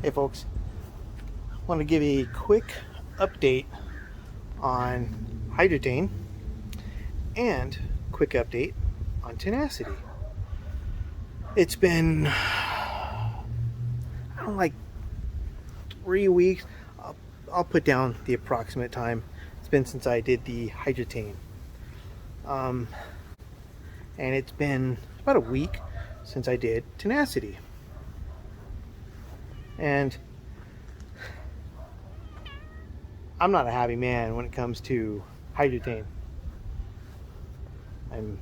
Hey folks, I want to give a quick update on Hydretain and quick update on Tenacity. It's been, I don't know, like 3 weeks. I'll put down the approximate time. It's been since I did the Hydretain. And it's been about a week since I did Tenacity. And I'm not a happy man when it comes to Hydretain. I'm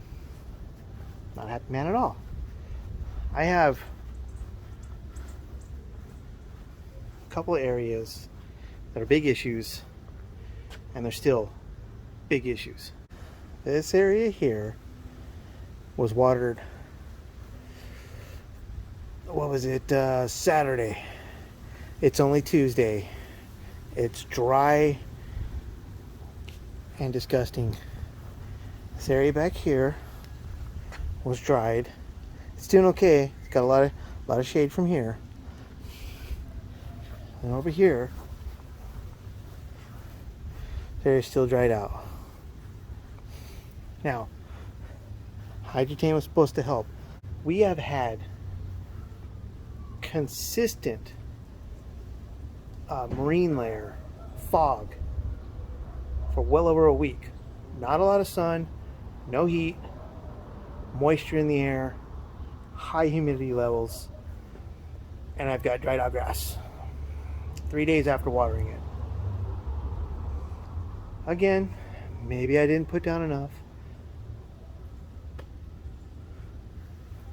not a happy man at all. I have a couple of areas that are big issues, and they're still big issues. This area here was watered, what was it, Saturday. It's only Tuesday. It's dry and disgusting. This area back here was dried. It's doing okay. It's got a lot of shade from here. And over here, this area's still dried out. Now, Hydretain was supposed to help. We have had consistent marine layer fog for well over a week. Not a lot of sun, no heat, moisture in the air, high humidity levels, and I've got dried out grass 3 days after watering it. Again, maybe I didn't put down enough.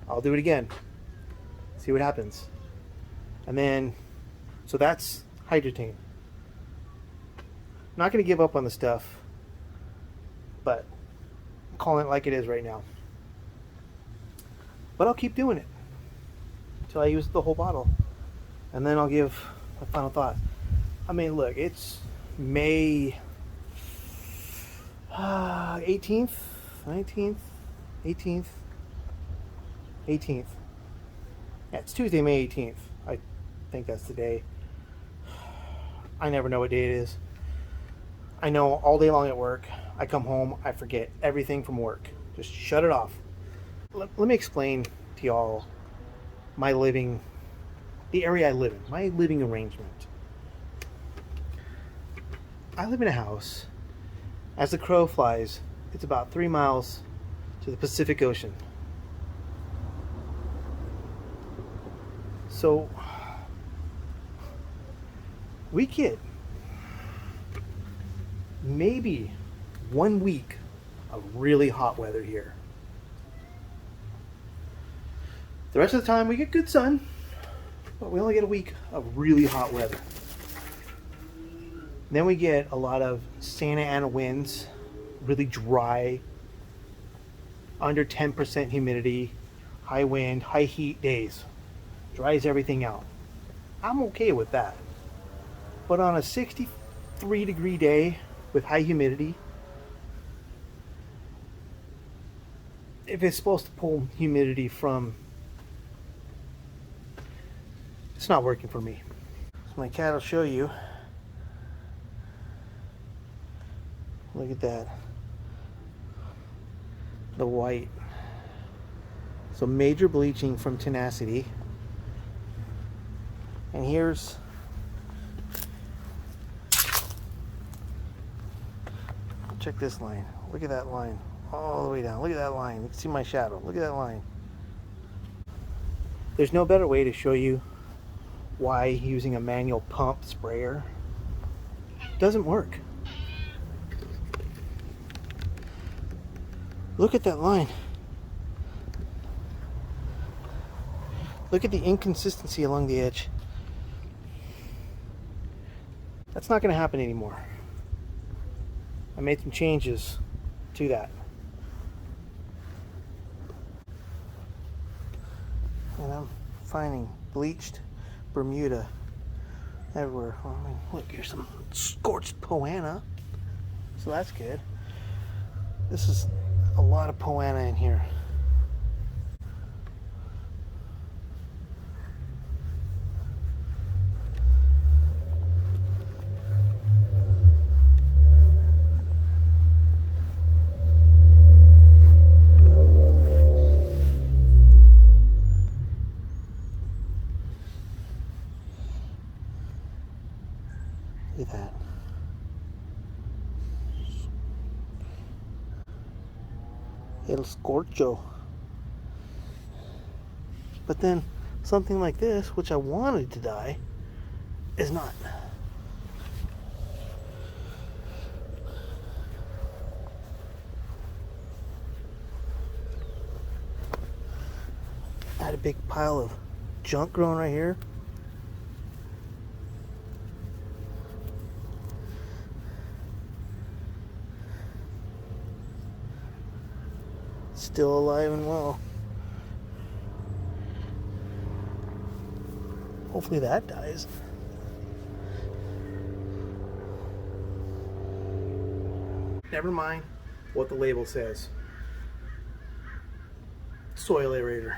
I'll do it again, see what happens. And then, so that's Hydretain. I'm not going to give up on the stuff, but I'm calling it like it is right now. But I'll keep doing it until I use the whole bottle, and then I'll give my final thought. I mean, look, it's May 18th, 19th, 18th, 18th. Yeah, it's Tuesday, May 18th. I think that's the day. I never know what day it is. I know all day long at work, I come home, I forget everything from work. Just shut it off. Let me explain to y'all the area I live in, my living arrangement. I live in a house. As the crow flies, it's about 3 miles to the Pacific Ocean. So we get maybe 1 week of really hot weather here. The rest of the time we get good sun, but we only get a week of really hot weather. Then we get a lot of Santa Ana winds, really dry, under 10% humidity, high wind, high heat days. Dries everything out. I'm okay with that. But on a 63-degree day with high humidity, if it's supposed to pull humidity from, it's not working for me. So my cat will show you. Look at that. The white. So major bleaching from Tenacity. And here's check this line. Look at that line. All the way down. Look at that line. You can see my shadow. Look at that line. There's no better way to show you why using a manual pump sprayer doesn't work. Look at that line. Look at the inconsistency along the edge. That's not going to happen anymore. I made some changes to that. And I'm finding bleached Bermuda everywhere. Well, I mean, look, here's some scorched Poana. So that's good. This is a lot of Poana in here. Look at that. El Scorcho. But then something like this, which I wanted to die, is not. I had a big pile of junk growing right here. Still alive and well. Hopefully that dies. Never mind what the label says. Soil aerator.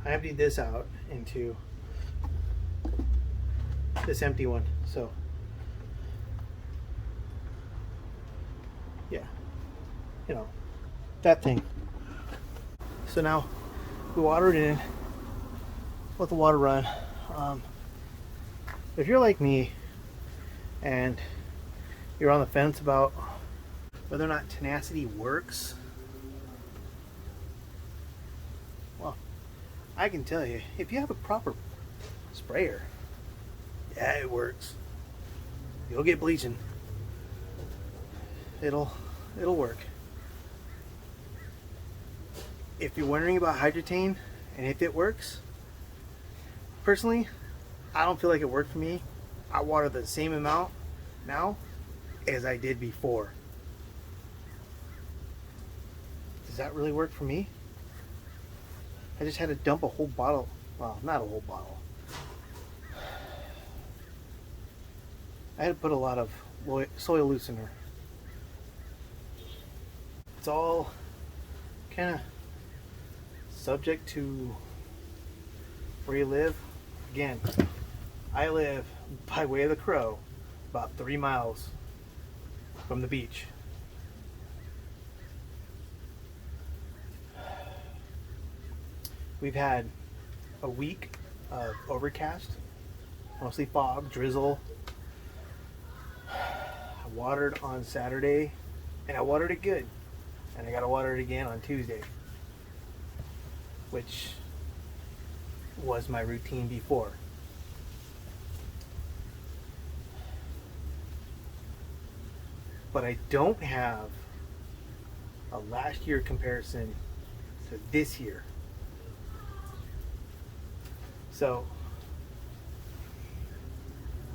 I emptied this out into this empty one, so yeah, you know, that thing. So now we water it in, let the water run. If you're like me and you're on the fence about whether or not Tenacity works, well, I can tell you, if you have a proper sprayer, yeah, it works. You'll get bleaching. It'll work. If you're wondering about Hydretain and if it works, personally, I don't feel like it worked for me. I water the same amount now as I did before. Does that really work for me? I just had to dump a whole bottle. Well, not a whole bottle. I had to put a lot of soil loosener. It's all kind of subject to where you live. Again, I live by way of the crow, about 3 miles from the beach. We've had a week of overcast, mostly fog, drizzle. I watered on Saturday, and I watered it good. And I got to water it again on Tuesday, which was my routine before. But I don't have a last year comparison to this year. So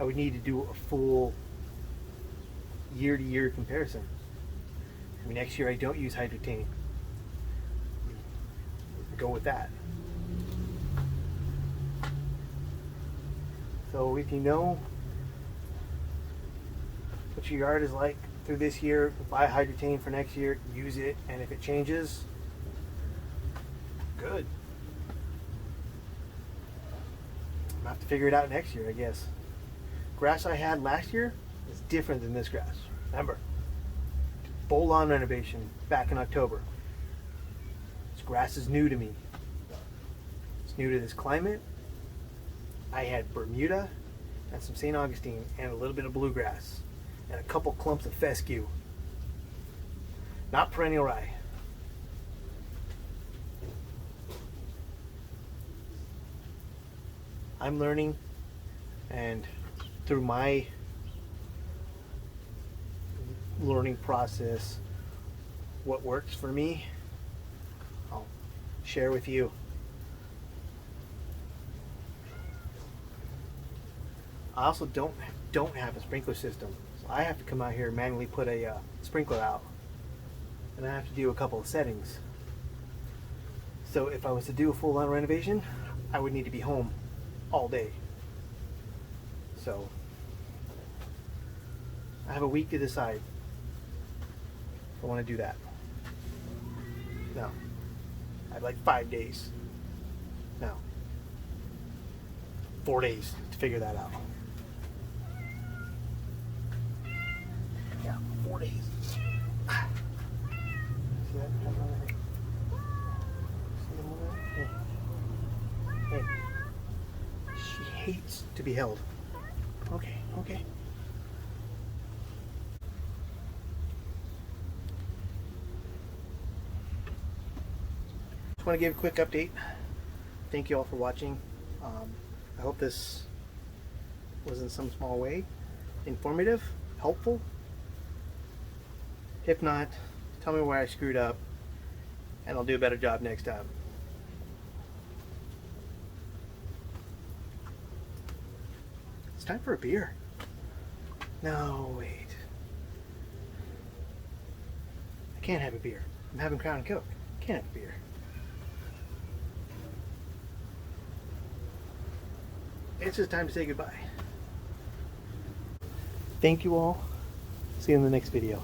I would need to do a full year-to-year comparison. I mean, next year I don't use Hydretain. Go with that. So if you know what your yard is like through this year, buy Hydretain for next year, use it, and if it changes, good. I'll have to figure it out next year, I guess. Grass I had last year is different than this grass. Remember, full lawn renovation back in October. This grass is new to me. It's new to this climate. I had Bermuda and some St. Augustine and a little bit of bluegrass and a couple clumps of fescue. Not perennial rye. I'm learning, and through my learning process, what works for me, I'll share with you. I also don't have a sprinkler system, so I have to come out here and manually put a sprinkler out, and I have to do a couple of settings. So if I was to do a full-on renovation, I would need to be home all day. So I have a week to decide if I want to do that. No, I have like 5 days. No, 4 days to figure that out. Yeah, 4 days. See that? See them over there? Hey. Hey. She hates to be held. Okay, okay. Just want to give a quick update. Thank you all for watching. I hope this was in some small way informative, helpful. If not, tell me where I screwed up and I'll do a better job next time. It's time for a beer. No, wait. I can't have a beer. I'm having Crown and Coke. I can't have a beer. It's just time to say goodbye. Thank you all. See you in the next video.